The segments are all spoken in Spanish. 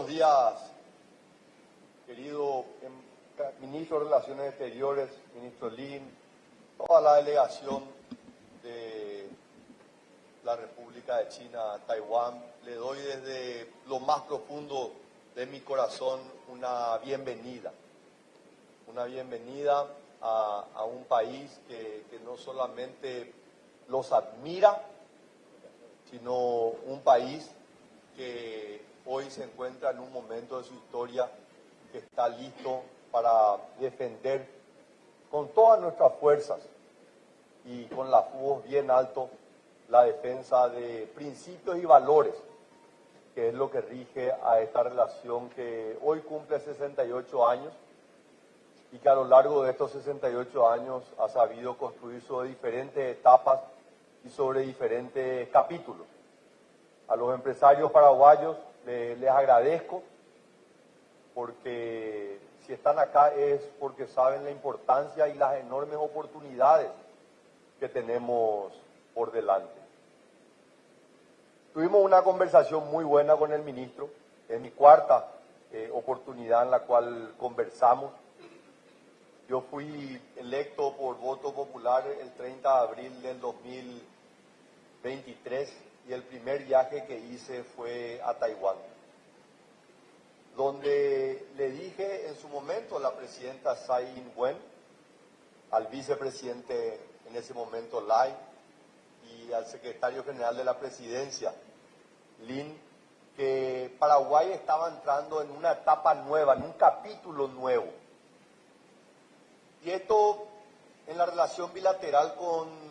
días, querido ministro de Relaciones Exteriores, ministro Lin, toda la delegación de la República de China, Taiwán. Le doy desde lo más profundo de mi corazón una bienvenida a un país que no solamente los admira, sino un país que hoy se encuentra en un momento de su historia que está listo para defender con todas nuestras fuerzas y con la voz bien alto la defensa de principios y valores, que es lo que rige a esta relación que hoy cumple 68 años y que a lo largo de estos 68 años ha sabido construir sobre diferentes etapas y sobre diferentes capítulos. A los empresarios paraguayos les agradezco porque si están acá es porque saben la importancia y las enormes oportunidades que tenemos por delante. Tuvimos una conversación muy buena con el ministro, es mi cuarta oportunidad en la cual conversamos. Yo fui electo por voto popular el 30 de abril del 2023 y el primer viaje que hice fue a Taiwán, donde le dije en su momento a la presidenta Tsai Ing-wen, al vicepresidente en ese momento Lai y al secretario general de la presidencia, Lin, que Paraguay estaba entrando en una etapa nueva, en un capítulo nuevo. Y esto en la relación bilateral con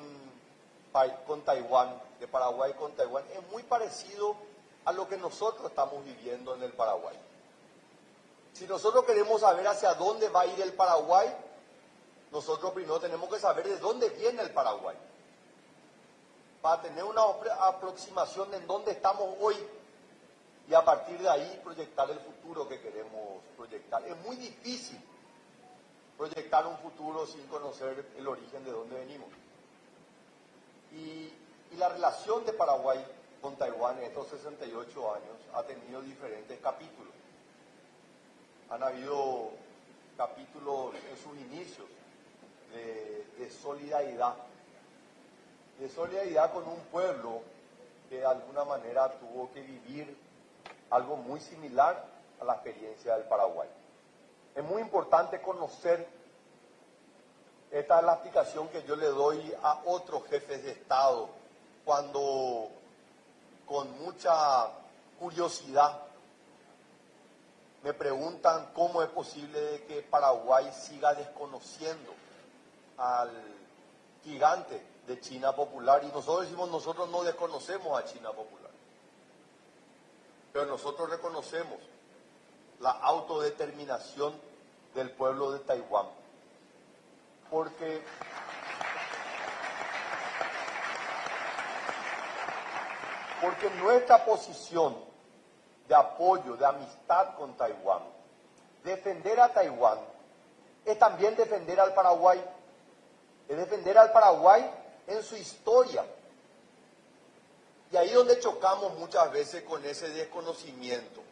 Taiwán, de Paraguay con Taiwán, es muy parecido a lo que nosotros estamos viviendo en el Paraguay. Si nosotros queremos saber hacia dónde va a ir el Paraguay, nosotros primero tenemos que saber de dónde viene el Paraguay, para tener una aproximación de en dónde estamos hoy y a partir de ahí proyectar el futuro que queremos proyectar. Es muy difícil proyectar un futuro sin conocer el origen de dónde venimos. Y la relación de Paraguay con Taiwán en estos 68 años ha tenido diferentes capítulos. Han habido capítulos en sus inicios de solidaridad con un pueblo que de alguna manera tuvo que vivir algo muy similar a la experiencia del Paraguay. Es muy importante conocer, esta es la explicación que yo le doy a otros jefes de Estado cuando con mucha curiosidad me preguntan cómo es posible que Paraguay siga desconociendo al gigante de China Popular. Y nosotros decimos, nosotros no desconocemos a China Popular, pero nosotros reconocemos la autodeterminación del pueblo de Taiwán. Porque nuestra posición de apoyo, de amistad con Taiwán, defender a Taiwán, es también defender al Paraguay, es defender al Paraguay en su historia. Y ahí donde chocamos muchas veces con ese desconocimiento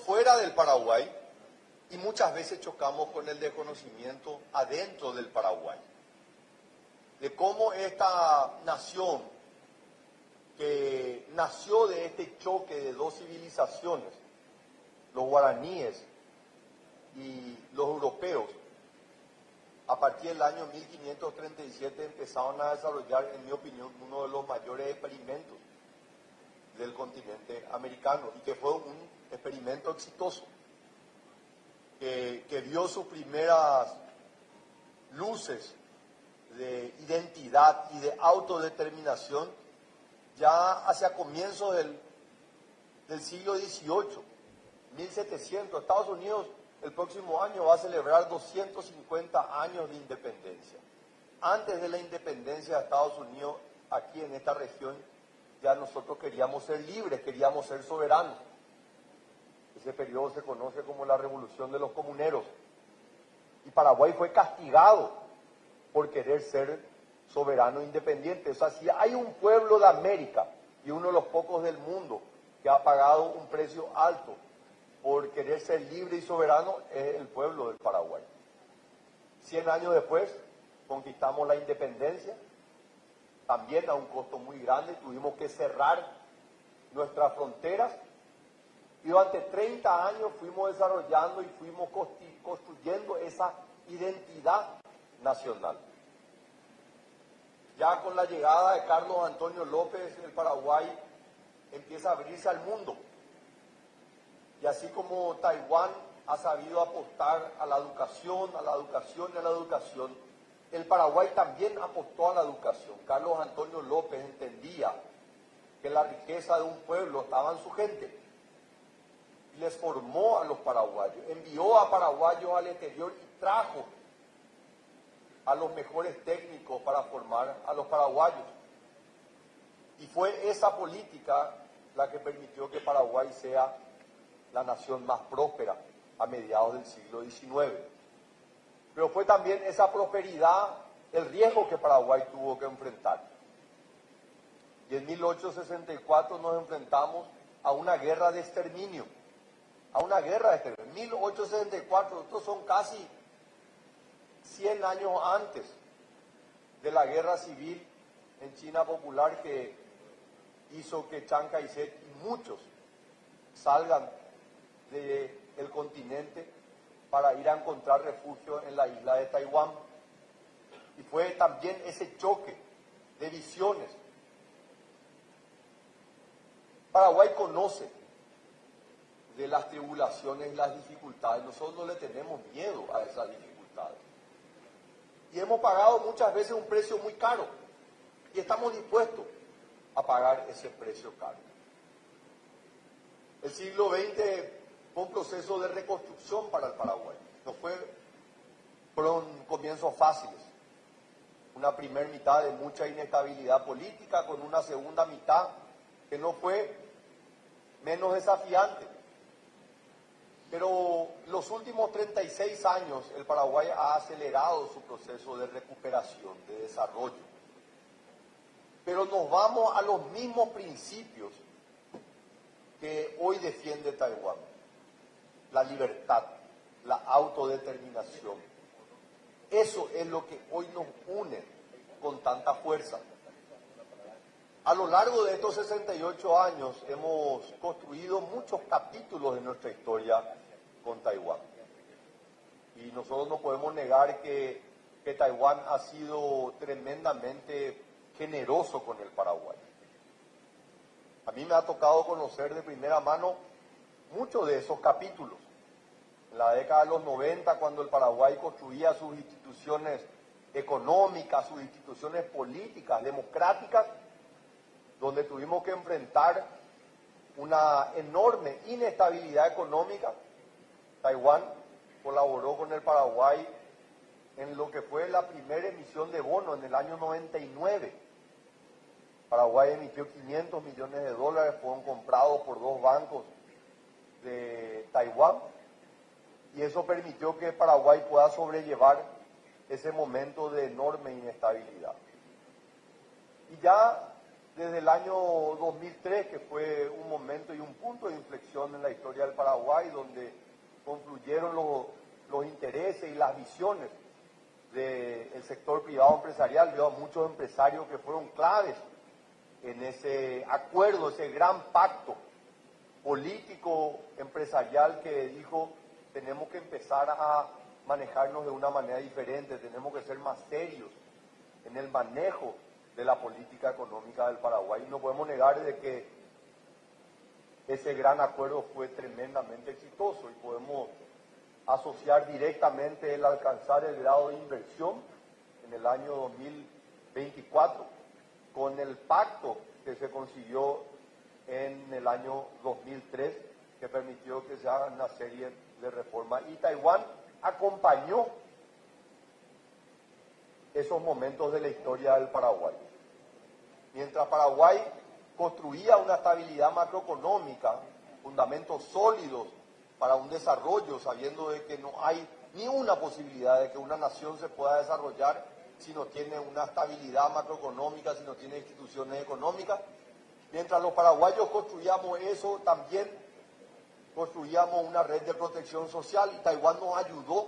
fuera del Paraguay, y muchas veces chocamos con el desconocimiento adentro del Paraguay, de cómo esta nación que nació de este choque de dos civilizaciones, los guaraníes y los europeos, a partir del año 1537 empezaron a desarrollar, en mi opinión, uno de los mayores experimentos del continente americano, y que fue un experimento exitoso, que vio sus primeras luces de identidad y de autodeterminación ya hacia comienzos del siglo XVIII, 1700. Estados Unidos el próximo año va a celebrar 250 años de independencia. Antes de la independencia de Estados Unidos, aquí en esta región, ya nosotros queríamos ser libres, queríamos ser soberanos. Ese periodo se conoce como la Revolución de los Comuneros. Y Paraguay fue castigado por querer ser soberano e independiente. O sea, si hay un pueblo de América y uno de los pocos del mundo que ha pagado un precio alto por querer ser libre y soberano es el pueblo del Paraguay. 100 años después conquistamos la independencia, también a un costo muy grande, tuvimos que cerrar nuestras fronteras y durante 30 años fuimos desarrollando y fuimos construyendo esa identidad nacional. Ya con la llegada de Carlos Antonio López, el Paraguay empieza a abrirse al mundo. Y así como Taiwán ha sabido apostar a la educación, a la educación y a la educación, el Paraguay también apostó a la educación. Carlos Antonio López entendía que la riqueza de un pueblo estaba en su gente y les formó a los paraguayos, envió a paraguayos al exterior y trajo a los mejores técnicos para formar a los paraguayos. Y fue esa política la que permitió que Paraguay sea la nación más próspera a mediados del siglo XIX. Pero fue también esa prosperidad el riesgo que Paraguay tuvo que enfrentar. Y en 1864 nos enfrentamos a una guerra de exterminio. A una guerra de exterminio. 1864, estos son casi 100 años antes de la guerra civil en China popular que hizo que Chiang Kai-shek y muchos salgan del continente para ir a encontrar refugio en la isla de Taiwán. Y fue también ese choque de visiones. Paraguay conoce de las tribulaciones y las dificultades. Nosotros no le tenemos miedo a esas dificultades. Y hemos pagado muchas veces un precio muy caro. Y estamos dispuestos a pagar ese precio caro. El siglo XX fue un proceso de reconstrucción para el Paraguay. No fueron comienzos fáciles. Una primera mitad de mucha inestabilidad política con una segunda mitad que no fue menos desafiante. Pero los últimos 36 años el Paraguay ha acelerado su proceso de recuperación, de desarrollo. Pero nos vamos a los mismos principios que hoy defiende Taiwán. La libertad, la autodeterminación. Eso es lo que hoy nos une con tanta fuerza. A lo largo de estos 68 años hemos construido muchos capítulos de nuestra historia con Taiwán. Y nosotros no podemos negar que Taiwán ha sido tremendamente generoso con el Paraguay. A mí me ha tocado conocer de primera mano muchos de esos capítulos. En la década de los 90, cuando el Paraguay construía sus instituciones económicas, sus instituciones políticas, democráticas, donde tuvimos que enfrentar una enorme inestabilidad económica, Taiwán colaboró con el Paraguay en lo que fue la primera emisión de bonos en el año 99. Paraguay emitió 500 millones de dólares, fueron comprados por dos bancos de Taiwán, y eso permitió que Paraguay pueda sobrellevar ese momento de enorme inestabilidad. Y ya desde el año 2003, que fue un momento y un punto de inflexión en la historia del Paraguay, donde confluyeron los intereses y las visiones del sector privado empresarial, veo a muchos empresarios que fueron claves en ese acuerdo, ese gran pacto político empresarial que dijo: tenemos que empezar a manejarnos de una manera diferente, tenemos que ser más serios en el manejo de la política económica del Paraguay. Y no podemos negar de que ese gran acuerdo fue tremendamente exitoso y podemos asociar directamente el alcanzar el grado de inversión en el año 2024 con el pacto que se consiguió en el año 2003, que permitió que se hagan una serie de reformas. Y Taiwán acompañó esos momentos de la historia del Paraguay. Mientras Paraguay construía una estabilidad macroeconómica, fundamentos sólidos para un desarrollo, sabiendo de que no hay ni una posibilidad de que una nación se pueda desarrollar si no tiene una estabilidad macroeconómica, si no tiene instituciones económicas, Mientras los paraguayos construíamos eso, también construíamos una red de protección social y Taiwán nos ayudó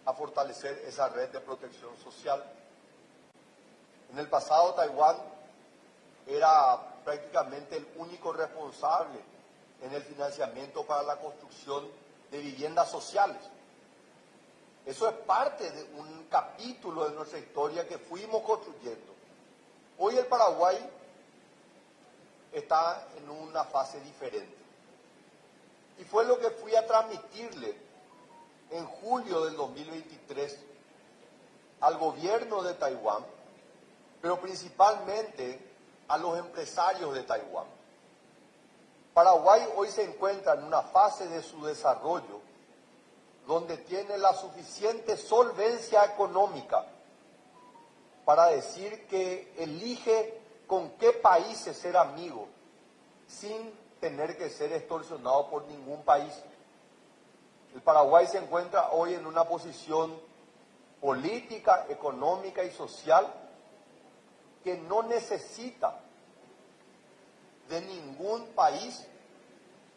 a fortalecer esa red de protección social. En el pasado Taiwán era prácticamente el único responsable en el financiamiento para la construcción de viviendas sociales. Eso es parte de un capítulo de nuestra historia que fuimos construyendo. Hoy el Paraguay está en una fase diferente. Y fue lo que fui a transmitirle en julio del 2023 al gobierno de Taiwán, pero principalmente a los empresarios de Taiwán. Paraguay hoy se encuentra en una fase de su desarrollo donde tiene la suficiente solvencia económica para decir que elige con qué países ser amigo sin tener que ser extorsionado por ningún país. El Paraguay se encuentra hoy en una posición política, económica y social que no necesita de ningún país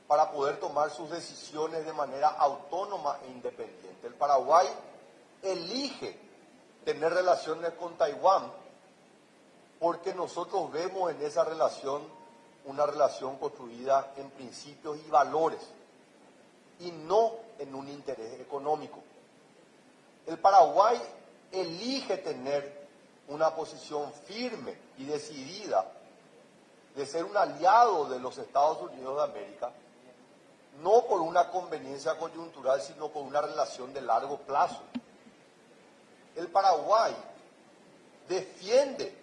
para poder tomar sus decisiones de manera autónoma e independiente. El Paraguay elige tener relaciones con Taiwán porque nosotros vemos en esa relación una relación construida en principios y valores y no en un interés económico. El Paraguay elige tener una posición firme y decidida de ser un aliado de los Estados Unidos de América, no por una conveniencia coyuntural, sino por una relación de largo plazo. El Paraguay defiende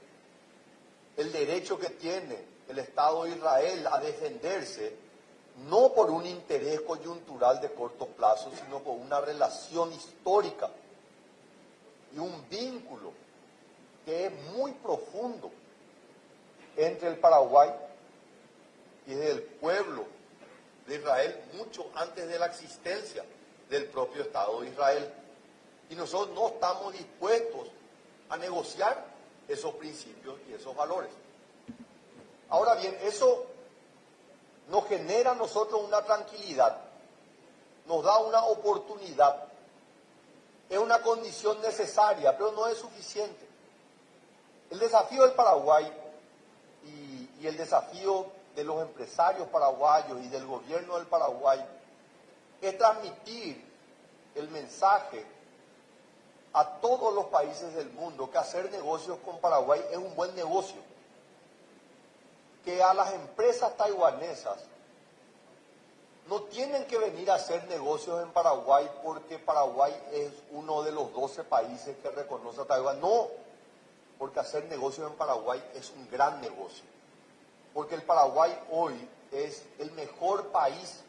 el derecho que tiene el Estado de Israel a defenderse, no por un interés coyuntural de corto plazo, sino por una relación histórica y un vínculo que es muy profundo entre el Paraguay y el pueblo de Israel, mucho antes de la existencia del propio Estado de Israel. Y nosotros no estamos dispuestos a negociar esos principios y esos valores. Ahora bien, eso nos genera a nosotros una tranquilidad, nos da una oportunidad, es una condición necesaria, pero no es suficiente. El desafío del Paraguay y el desafío de los empresarios paraguayos y del gobierno del Paraguay es transmitir el mensaje a todos los países del mundo que hacer negocios con Paraguay es un buen negocio, que a las empresas taiwanesas no tienen que venir a hacer negocios en Paraguay porque Paraguay es uno de los 12 países que reconoce a Taiwán. No, porque hacer negocios en Paraguay es un gran negocio. Porque el Paraguay hoy es el mejor país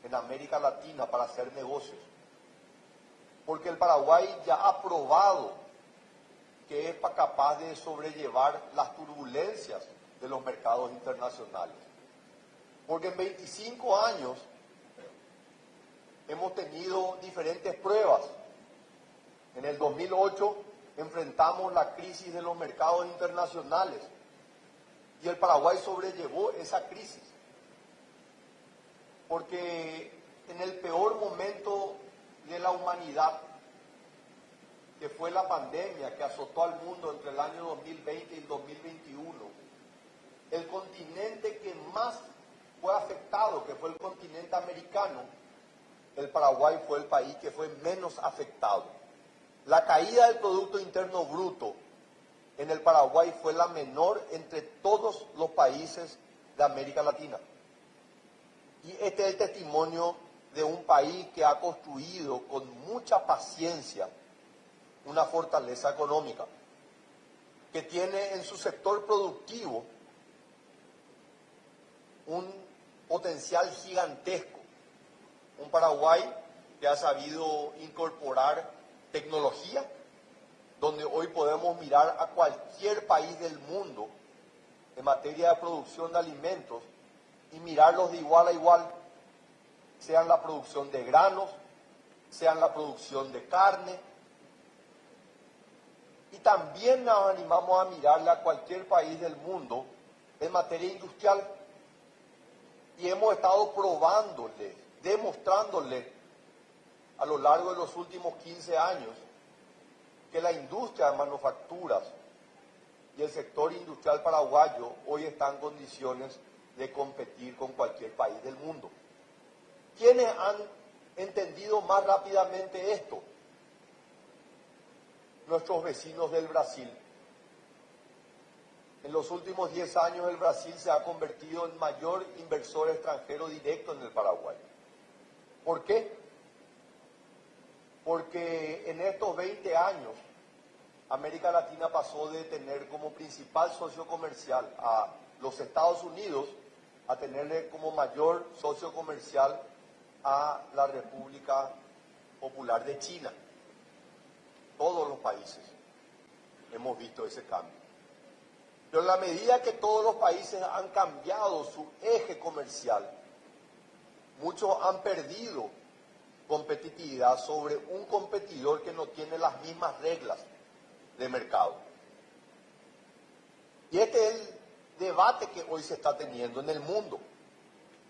en América Latina para hacer negocios. Porque el Paraguay ya ha probado que es capaz de sobrellevar las turbulencias de los mercados internacionales. Porque en 25 años hemos tenido diferentes pruebas. En el 2008 enfrentamos la crisis de los mercados internacionales y el Paraguay sobrellevó esa crisis. Porque en el peor momento de la humanidad, que fue la pandemia que azotó al mundo entre el año 2020 y el 2021, el continente que más fue afectado, que fue el continente americano, el Paraguay fue el país que fue menos afectado. La caída del Producto Interno Bruto en el Paraguay fue la menor entre todos los países de América Latina. Y este es el testimonio de un país que ha construido con mucha paciencia una fortaleza económica, que tiene en su sector productivo un potencial gigantesco. Un Paraguay que ha sabido incorporar tecnología, donde hoy podemos mirar a cualquier país del mundo en materia de producción de alimentos y mirarlos de igual a igual, sean la producción de granos, sean la producción de carne. Y también nos animamos a mirarle a cualquier país del mundo en materia industrial y hemos estado probándole, demostrándole a lo largo de los últimos 15 años que la industria de manufacturas y el sector industrial paraguayo hoy está en condiciones de competir con cualquier país del mundo. ¿Quiénes han entendido más rápidamente esto? Nuestros vecinos del Brasil. En los últimos 10 años el Brasil se ha convertido en mayor inversor extranjero directo en el Paraguay. ¿Por qué? Porque en estos 20 años América Latina pasó de tener como principal socio comercial a los Estados Unidos a tenerle como mayor socio comercial a la República Popular de China. Todos los países hemos visto ese cambio. Pero en la medida que todos los países han cambiado su eje comercial, muchos han perdido competitividad sobre un competidor que no tiene las mismas reglas de mercado. Y este es el debate que hoy se está teniendo en el mundo,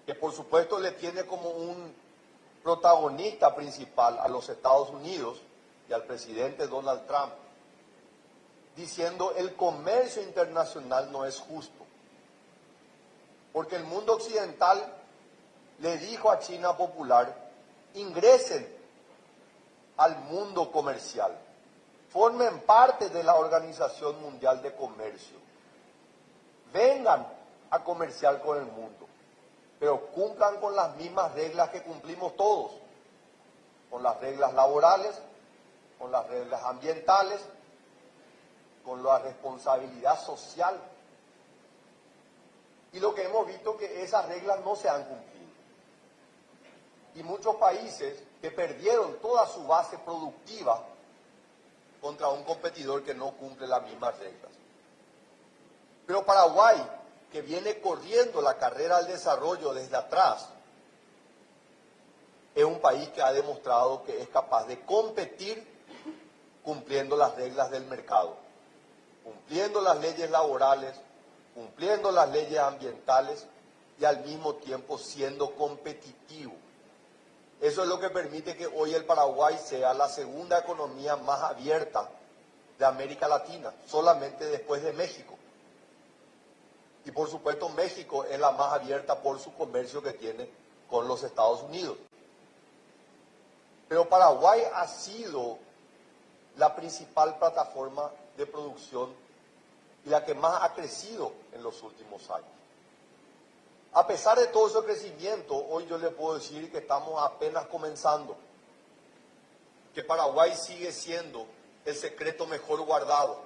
que por supuesto le tiene como un protagonista principal a los Estados Unidos y al presidente Donald Trump, diciendo el comercio internacional no es justo. Porque el mundo occidental le dijo a China Popular, ingresen al mundo comercial, formen parte de la Organización Mundial de Comercio, vengan a comerciar con el mundo, pero cumplan con las mismas reglas que cumplimos todos, con las reglas laborales, con las reglas ambientales, con la responsabilidad social. Y lo que hemos visto es que esas reglas no se han cumplido. Y muchos países que perdieron toda su base productiva contra un competidor que no cumple las mismas reglas. Pero Paraguay, que viene corriendo la carrera al desarrollo desde atrás, es un país que ha demostrado que es capaz de competir cumpliendo las reglas del mercado, cumpliendo las leyes laborales, cumpliendo las leyes ambientales y al mismo tiempo siendo competitivo. Eso es lo que permite que hoy el Paraguay sea la segunda economía más abierta de América Latina, solamente después de México. Y por supuesto México es la más abierta por su comercio que tiene con los Estados Unidos. Pero Paraguay ha sido la principal plataforma de producción y la que más ha crecido en los últimos años. A pesar de todo ese crecimiento, hoy yo le puedo decir que estamos apenas comenzando, que Paraguay sigue siendo el secreto mejor guardado.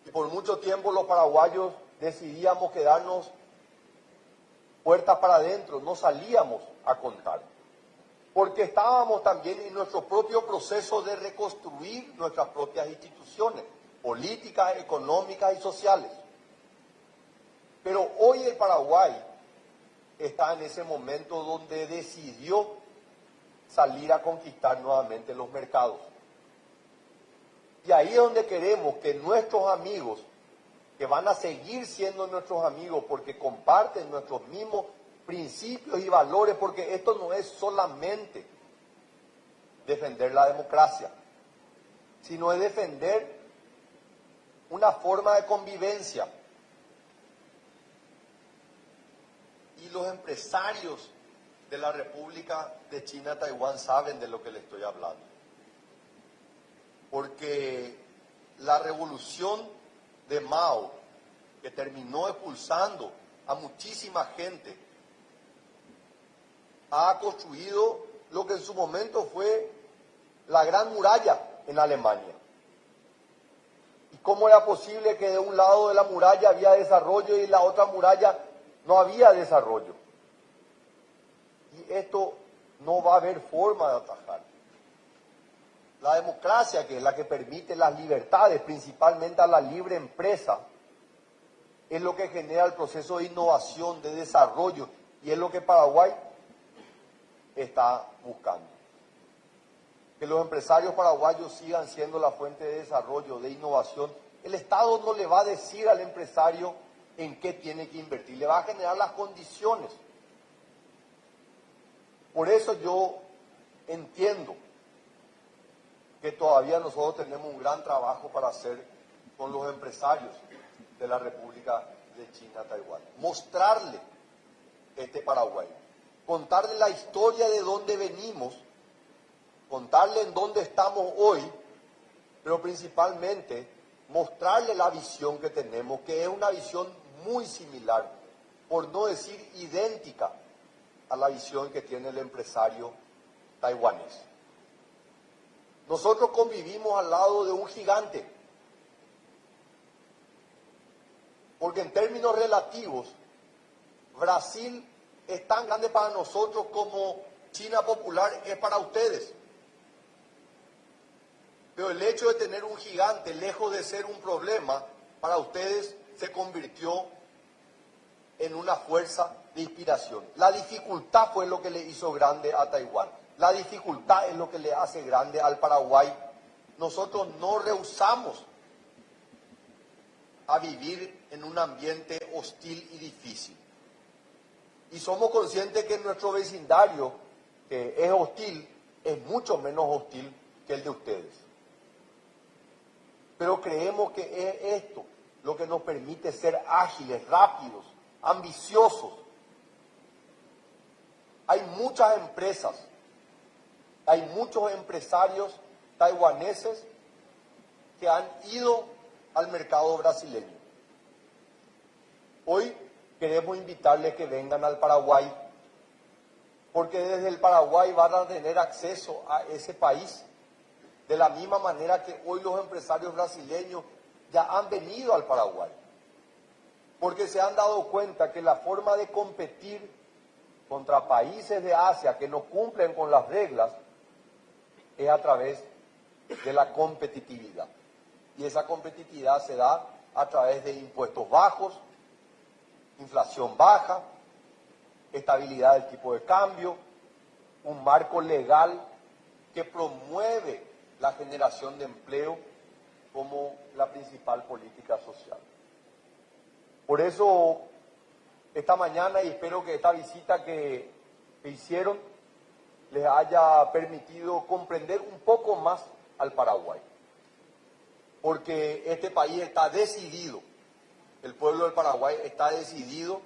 Y por mucho tiempo los paraguayos decidíamos quedarnos puertas para adentro, no salíamos a contar, porque estábamos también en nuestro propio proceso de reconstruir nuestras propias instituciones, políticas, económicas y sociales. Pero hoy el Paraguay está en ese momento donde decidió salir a conquistar nuevamente los mercados. Y ahí es donde queremos que nuestros amigos, que van a seguir siendo nuestros amigos porque comparten nuestros mismos principios y valores, porque esto no es solamente defender la democracia, sino es defender una forma de convivencia. Y los empresarios de la República de China, Taiwán, saben de lo que les estoy hablando. Porque la revolución de Mao, que terminó expulsando a muchísima gente, ha construido lo que en su momento fue la Gran Muralla en Alemania. ¿Y cómo era posible que de un lado de la muralla había desarrollo y en la otra muralla no había desarrollo? Y esto no va a haber forma de atajar. La democracia, que es la que permite las libertades, principalmente a la libre empresa, es lo que genera el proceso de innovación, de desarrollo, y es lo que Paraguay está buscando. Que los empresarios paraguayos sigan siendo la fuente de desarrollo, de innovación El Estado no le va a decir al empresario en qué tiene que invertir, le va a generar las condiciones. Por eso yo entiendo que todavía nosotros tenemos un gran trabajo para hacer con los empresarios de la República de China, Taiwán. Mostrarle este Paraguay, contarle la historia de dónde venimos, contarle en dónde estamos hoy, pero principalmente mostrarle la visión que tenemos, que es una visión muy similar, por no decir idéntica, a la visión que tiene el empresario taiwanés. Nosotros convivimos al lado de un gigante, porque en términos relativos, Brasil es tan grande para nosotros como China popular es para ustedes. Pero el hecho de tener un gigante, lejos de ser un problema, para ustedes se convirtió en una fuerza de inspiración. La dificultad fue lo que le hizo grande a Taiwán. La dificultad es lo que le hace grande al Paraguay. Nosotros no rehusamos a vivir en un ambiente hostil y difícil. Y somos conscientes que nuestro vecindario, que es hostil, es mucho menos hostil que el de ustedes. Pero creemos que es esto lo que nos permite ser ágiles, rápidos, ambiciosos. Hay muchas empresas, hay muchos empresarios taiwaneses que han ido al mercado brasileño. Hoy queremos invitarles que vengan al Paraguay, porque desde el Paraguay van a tener acceso a ese país, de la misma manera que hoy los empresarios brasileños ya han venido al Paraguay, porque se han dado cuenta que la forma de competir contra países de Asia que no cumplen con las reglas es a través de la competitividad. Y esa competitividad se da a través de impuestos bajos, inflación baja, estabilidad del tipo de cambio, un marco legal que promueve la generación de empleo como la principal política social. Por eso, esta mañana, y espero que esta visita que hicieron les haya permitido comprender un poco más al Paraguay. Porque este país está decidido, el pueblo del Paraguay está decidido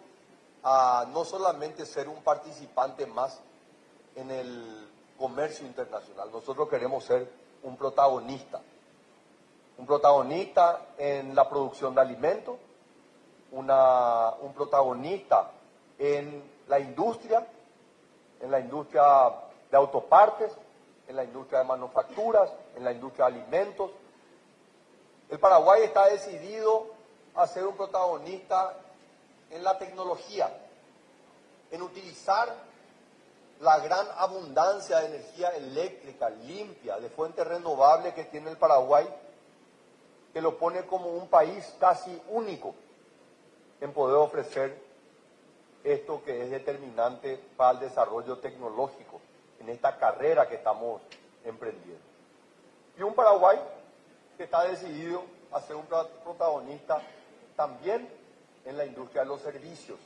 a no solamente ser un participante más en el comercio internacional, nosotros queremos ser un protagonista en la producción de alimentos, un protagonista en la industria de autopartes, en la industria de manufacturas, en la industria de alimentos. El Paraguay está decidido a ser un protagonista en la tecnología, en utilizar la gran abundancia de energía eléctrica limpia, de fuentes renovables que tiene el Paraguay, que lo pone como un país casi único en poder ofrecer esto que es determinante para el desarrollo tecnológico en esta carrera que estamos emprendiendo. Y un Paraguay que está decidido a ser un protagonista también en la industria de los servicios.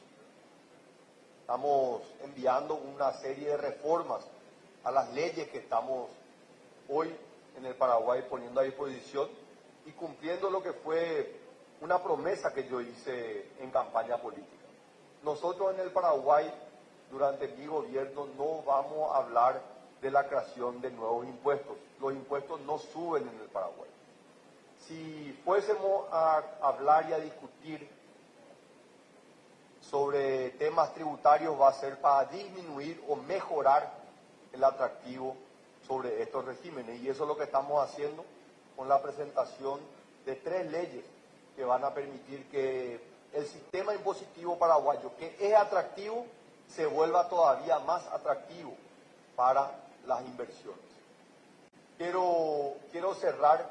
Estamos enviando una serie de reformas a las leyes que estamos hoy en el Paraguay poniendo a disposición y cumpliendo lo que fue una promesa que yo hice en campaña política. Nosotros en el Paraguay, durante mi gobierno, no vamos a hablar de la creación de nuevos impuestos. Los impuestos no suben en el Paraguay. Si fuésemos a hablar y a discutir sobre temas tributarios, va a ser para disminuir o mejorar el atractivo sobre estos regímenes. Y eso es lo que estamos haciendo con la presentación de 3 leyes que van a permitir que el sistema impositivo paraguayo, que es atractivo, se vuelva todavía más atractivo para las inversiones. Quiero cerrar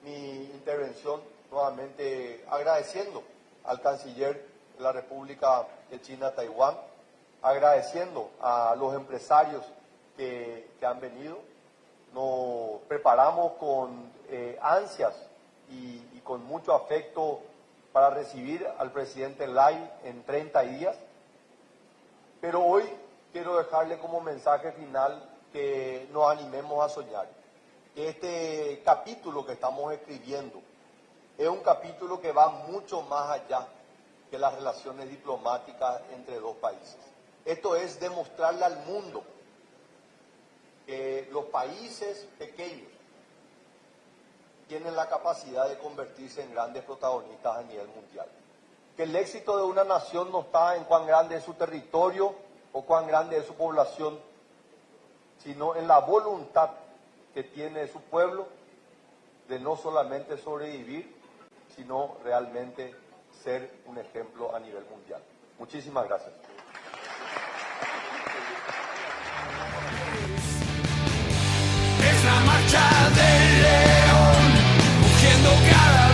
mi intervención nuevamente agradeciendo al canciller de la República de China, Taiwán, agradeciendo a los empresarios que han venido. Nos preparamos con ansias y con mucho afecto para recibir al presidente Lai en 30 días. Pero hoy quiero dejarle como mensaje final que nos animemos a soñar. Que este capítulo que estamos escribiendo es un capítulo que va mucho más allá que las relaciones diplomáticas entre dos países. Esto es demostrarle al mundo que los países pequeños tienen la capacidad de convertirse en grandes protagonistas a nivel mundial. Que el éxito de una nación no está en cuán grande es su territorio o cuán grande es su población, sino en la voluntad que tiene su pueblo de no solamente sobrevivir, sino realmente ser un ejemplo a nivel mundial. Muchísimas gracias. Es la marcha del león, rugiendo cada